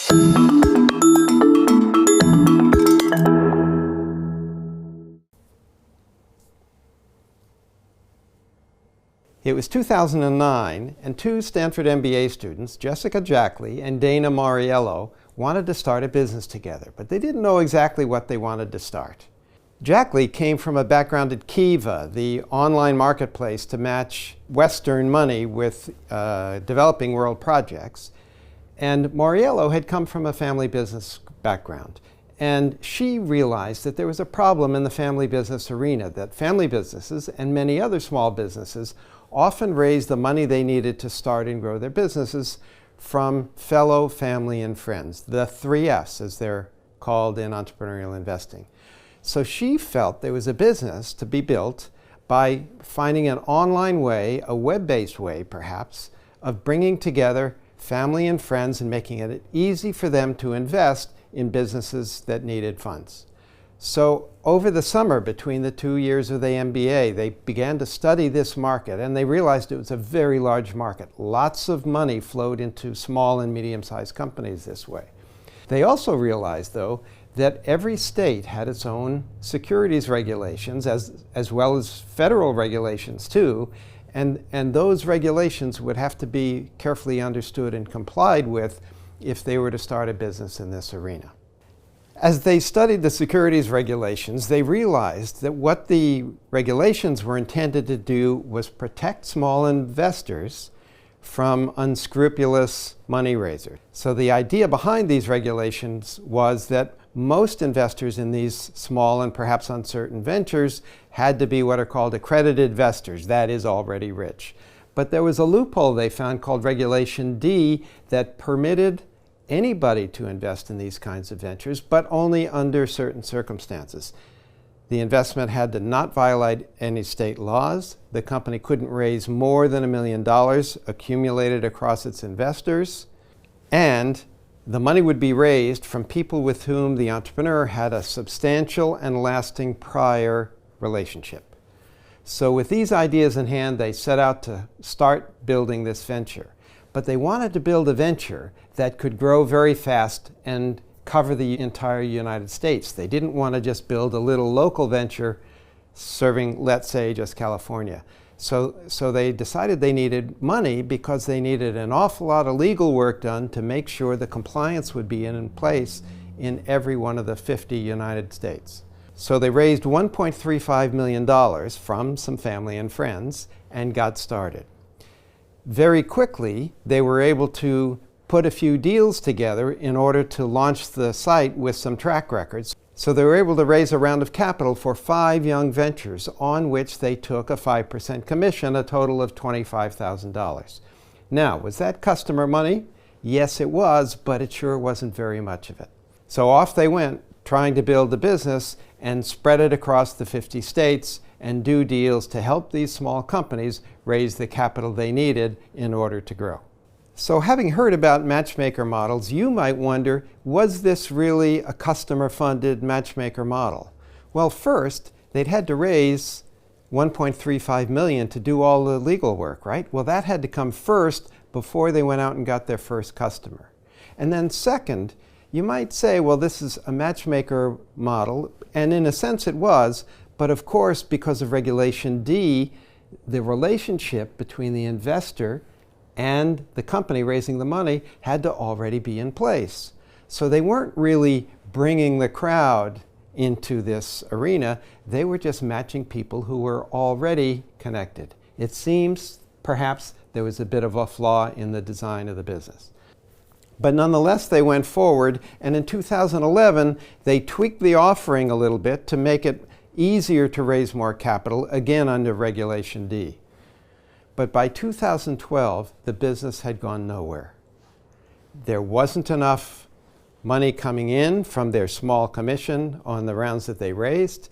It was 2009, and two Stanford MBA students, Jessica Jackley and Dana Mauriello, wanted to start a business together, but they didn't know exactly what they wanted to start. Jackley came from a background at Kiva, the online marketplace to match Western money with developing world projects. And Mauriello had come from a family business background. And she realized that there was a problem in the family business arena, that family businesses and many other small businesses often raised the money they needed to start and grow their businesses from fellow family and friends, the 3Fs as they're called in entrepreneurial investing. So she felt there was a business to be built by finding an online way, a web-based way perhaps, of bringing together family and friends and making it easy for them to invest in businesses that needed funds. So over the summer, between the 2 years of the MBA, they began to study this market, and they realized it was a very large market. Lots of money flowed into small and medium-sized companies this way. They also realized, though, that every state had its own securities regulations, as well as federal regulations too, and those regulations would have to be carefully understood and complied with if they were to start a business in this arena. As they studied the securities regulations, they realized that what the regulations were intended to do was protect small investors from unscrupulous money raisers. So the idea behind these regulations was that most investors in these small and perhaps uncertain ventures had to be what are called accredited investors, that is, already rich. But there was a loophole they found called Regulation D that permitted anybody to invest in these kinds of ventures, but only under certain circumstances. The investment had to not violate any state laws. The company couldn't raise more than $1 million accumulated across its investors. And the money would be raised from people with whom the entrepreneur had a substantial and lasting prior relationship. So with these ideas in hand, they set out to start building this venture. But they wanted to build a venture that could grow very fast and cover the entire United States. They didn't want to just build a little local venture serving, let's say, just California. So they decided they needed money because they needed an awful lot of legal work done to make sure the compliance would be in place in every one of the 50 United States. So they raised $1.35 million from some family and friends and got started. Very quickly, they were able to put a few deals together in order to launch the site with some track records. So they were able to raise a round of capital for 5 young ventures on which they took a 5% commission, a total of $25,000. Now, was that customer money? Yes, it was, but it sure wasn't very much of it. So off they went, trying to build a business and spread it across the 50 states and do deals to help these small companies raise the capital they needed in order to grow. So having heard about matchmaker models, you might wonder, was this really a customer-funded matchmaker model? Well, first, they'd had to raise $1.35 million to do all the legal work, right? Well, that had to come first before they went out and got their first customer. And then second, you might say, well, this is a matchmaker model, and in a sense it was, but of course, because of Regulation D, the relationship between the investor and the company raising the money had to already be in place. So they weren't really bringing the crowd into this arena. They were just matching people who were already connected. It seems perhaps there was a bit of a flaw in the design of the business. But nonetheless, they went forward, and in 2011, they tweaked the offering a little bit to make it easier to raise more capital, again under Regulation D. But by 2012, the business had gone nowhere. There wasn't enough money coming in from their small commission on the rounds that they raised,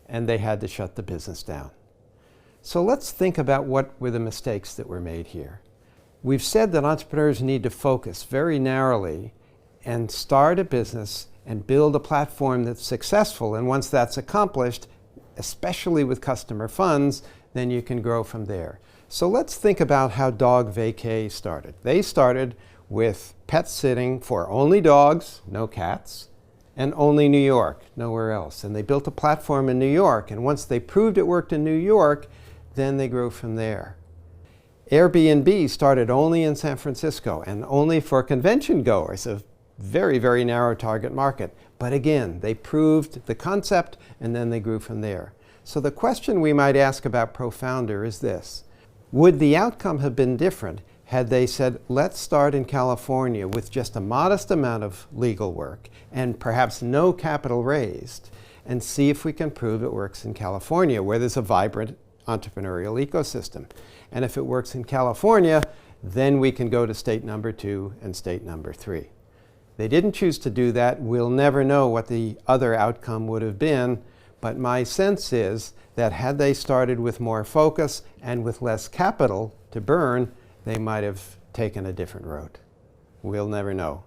and they had to shut the business down. So let's think about what were the mistakes that were made here. We've said that entrepreneurs need to focus very narrowly and start a business and build a platform that's successful. And once that's accomplished, especially with customer funds, then you can grow from there. So let's think about how Dog Vacay started. They started with pet sitting for only dogs, no cats, and only New York, nowhere else. And they built a platform in New York, and once they proved it worked in New York, then they grew from there. Airbnb started only in San Francisco and only for convention goers, a very, very narrow target market. But again, they proved the concept and then they grew from there. So the question we might ask about ProFounder is this: would the outcome have been different had they said, let's start in California with just a modest amount of legal work and perhaps no capital raised, and see if we can prove it works in California, where there's a vibrant entrepreneurial ecosystem. And if it works in California, then we can go to state number 2 and state number 3. They didn't choose to do that. We'll never know what the other outcome would have been, but my sense is that had they started with more focus and with less capital to burn, they might have taken a different road. We'll never know.